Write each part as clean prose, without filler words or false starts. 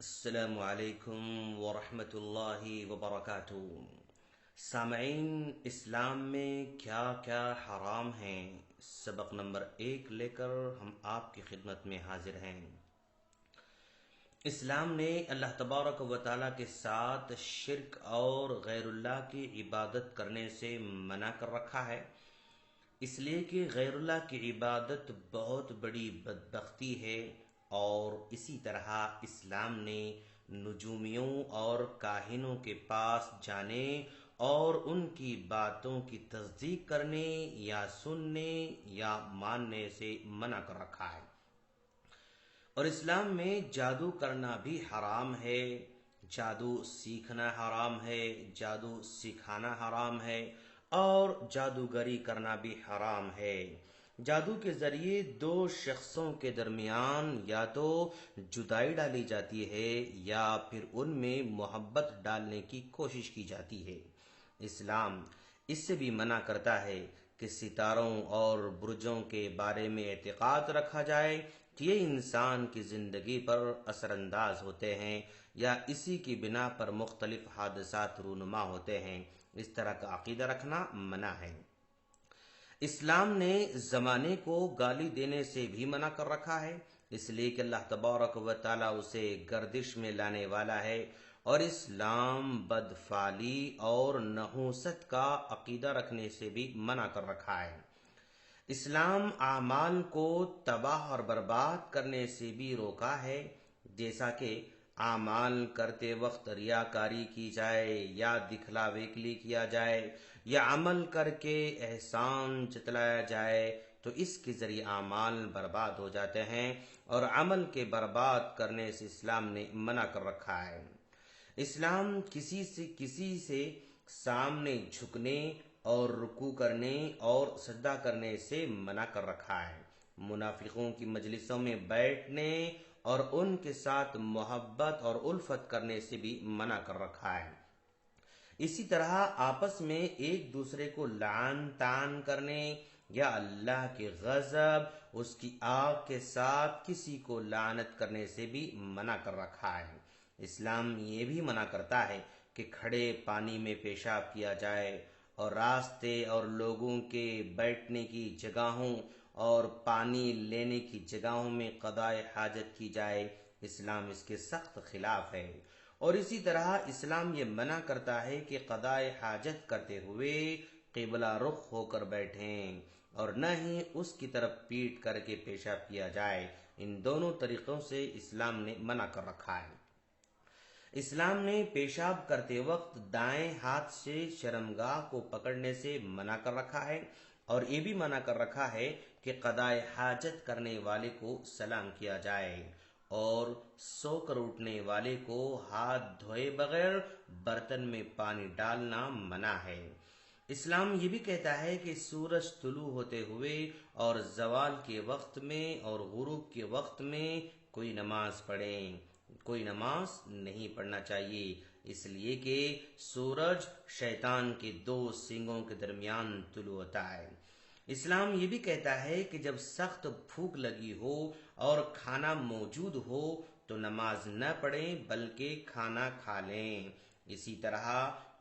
السلام علیکم ورحمۃ اللہ وبرکاتہ۔ سامعین، اسلام میں کیا کیا حرام ہیں، سبق نمبر 1 لے کر ہم آپ کی خدمت میں حاضر ہیں۔ اسلام نے اللہ تبارک و تعالیٰ کے ساتھ شرک اور غیر اللہ کی عبادت کرنے سے منع کر رکھا ہے، اس لیے کہ غیر اللہ کی عبادت بہت بڑی بدبختی ہے، اور اسی طرح اسلام نے نجومیوں اور کاہنوں کے پاس جانے اور ان کی باتوں کی تصدیق کرنے یا سننے یا ماننے سے منع کر رکھا ہے۔ اور اسلام میں جادو کرنا بھی حرام ہے، جادو سیکھنا حرام ہے، جادو سکھانا حرام ہے، اور جادوگری کرنا بھی حرام ہے۔ جادو کے ذریعے دو شخصوں کے درمیان یا تو جدائی ڈالی جاتی ہے یا پھر ان میں محبت ڈالنے کی کوشش کی جاتی ہے۔ اسلام اس سے بھی منع کرتا ہے کہ ستاروں اور برجوں کے بارے میں اعتقاد رکھا جائے کہ یہ انسان کی زندگی پر اثر انداز ہوتے ہیں یا اسی کی بنا پر مختلف حادثات رونما ہوتے ہیں، اس طرح کا عقیدہ رکھنا منع ہے۔ اسلام نے زمانے کو گالی دینے سے بھی منع کر رکھا ہے، اس لیے کہ اللہ تبارک و تعالیٰ اسے گردش میں لانے والا ہے، اور اسلام بدفعلی اور نحوست کا عقیدہ رکھنے سے بھی منع کر رکھا ہے۔ اسلام اعمال کو تباہ اور برباد کرنے سے بھی روکا ہے، جیسا کہ اعمال کرتے وقت ریاکاری کی جائے یا دکھلاوے کے لیے کیا جائے یا عمل کر کے احسان جتلایا جائے تو اس کے ذریعے اعمال برباد ہو جاتے ہیں، اور عمل کے برباد کرنے سے اسلام نے منع کر رکھا ہے۔ اسلام کسی سے سامنے جھکنے اور رکوع کرنے اور سجدہ کرنے سے منع کر رکھا ہے۔ منافقوں کی مجلسوں میں بیٹھنے اور ان کے ساتھ محبت اور الفت کرنے سے بھی منع کر رکھا ہے۔ اسی طرح آپس میں ایک دوسرے کو لعن طعن کرنے یا اللہ کے غضب، اس کی آگ کے ساتھ کسی کو لعنت کرنے سے بھی منع کر رکھا ہے۔ اسلام یہ بھی منع کرتا ہے کہ کھڑے پانی میں پیشاب کیا جائے، اور راستے اور لوگوں کے بیٹھنے کی جگہوں اور پانی لینے کی جگہوں میں قضائے حاجت کی جائے۔ اسلام اس کے سخت خلاف ہے۔ اور اسی طرح اسلام یہ منع کرتا ہے کہ قضائے حاجت کرتے ہوئے قبلہ رخ ہو کر بیٹھیں، اور نہ ہی اس کی طرف پیٹ کر کے پیشاب کیا جائے۔ ان دونوں طریقوں سے اسلام نے منع کر رکھا ہے۔ اسلام نے پیشاب کرتے وقت دائیں ہاتھ سے شرمگاہ کو پکڑنے سے منع کر رکھا ہے، اور یہ بھی منع کر رکھا ہے کہ قضائے حاجت کرنے والے کو سلام کیا جائے، اور سو کر اٹھنے والے کو ہاتھ دھوئے بغیر برتن میں پانی ڈالنا منع ہے۔ اسلام یہ بھی کہتا ہے کہ سورج طلوع ہوتے ہوئے اور زوال کے وقت میں اور غروب کے وقت میں کوئی نماز پڑھیں، کوئی نماز نہیں پڑھنا چاہیے، اس لیے کہ سورج شیطان کے دو سینگوں کے درمیان طلوع ہوتا ہے۔ اسلام یہ بھی کہتا ہے کہ جب سخت بھوک لگی ہو اور کھانا موجود ہو تو نماز نہ پڑھیں بلکہ کھانا کھا لیں۔ اسی طرح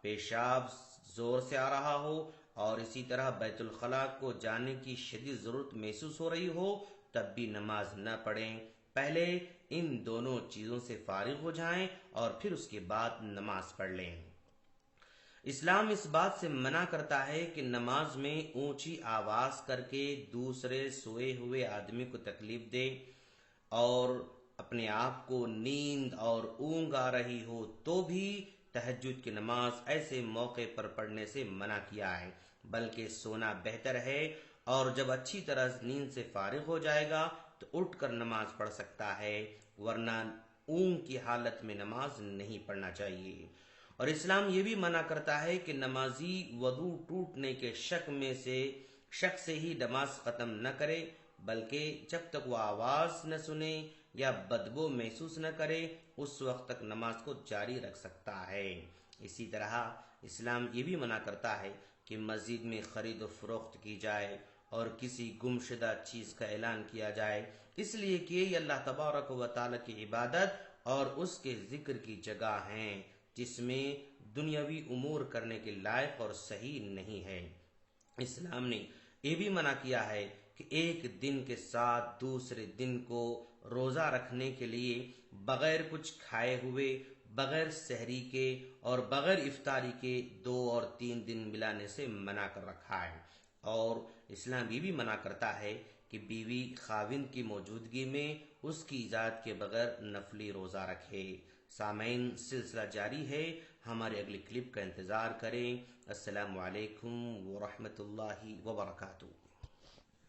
پیشاب زور سے آ رہا ہو اور اسی طرح بیت الخلاء کو جانے کی شدید ضرورت محسوس ہو رہی ہو تب بھی نماز نہ پڑھیں، پہلے ان دونوں چیزوں سے فارغ ہو جائیں اور پھر اس کے بعد نماز پڑھ لیں۔ اسلام اس بات سے منع کرتا ہے کہ نماز میں اونچی آواز کر کے دوسرے سوئے ہوئے آدمی کو تکلیف دے، اور اپنے آپ کو نیند اور اونگ آ رہی ہو تو بھی تہجد کی نماز ایسے موقع پر پڑھنے سے منع کیا ہے، بلکہ سونا بہتر ہے، اور جب اچھی طرح نیند سے فارغ ہو جائے گا تو اٹھ کر نماز پڑھ سکتا ہے، ورنہ اونگ کی حالت میں نماز نہیں پڑھنا چاہیے۔ اور اسلام یہ بھی منع کرتا ہے کہ نمازی وضو ٹوٹنے کے شک سے ہی نماز ختم نہ کرے، بلکہ جب تک وہ آواز نہ سنے یا بدبو محسوس نہ کرے اس وقت تک نماز کو جاری رکھ سکتا ہے۔ اسی طرح اسلام یہ بھی منع کرتا ہے کہ مسجد میں خرید و فروخت کی جائے اور کسی گمشدہ چیز کا اعلان کیا جائے، اس لیے کہ یہ اللہ تبارک و تعالی کی عبادت اور اس کے ذکر کی جگہ ہیں جس میں دنیاوی امور کرنے کے لائق اور صحیح نہیں ہے۔ اسلام نے یہ بھی منع کیا ہے کہ ایک دن کے ساتھ دوسرے دن کو روزہ رکھنے کے لیے بغیر کچھ کھائے ہوئے، بغیر سحری کے اور بغیر افطاری کے 2 اور 3 دن ملانے سے منع کر رکھا ہے۔ اور اسلام یہ بھی منع کرتا ہے کہ بیوی خاوند کی موجودگی میں اس کی اجازت کے بغیر نفلی روزہ رکھے۔ سامعین، سلسلہ جاری ہے، ہمارے اگلی کلپ کا انتظار کریں۔ السلام علیکم ورحمۃ اللہ وبرکاتہ۔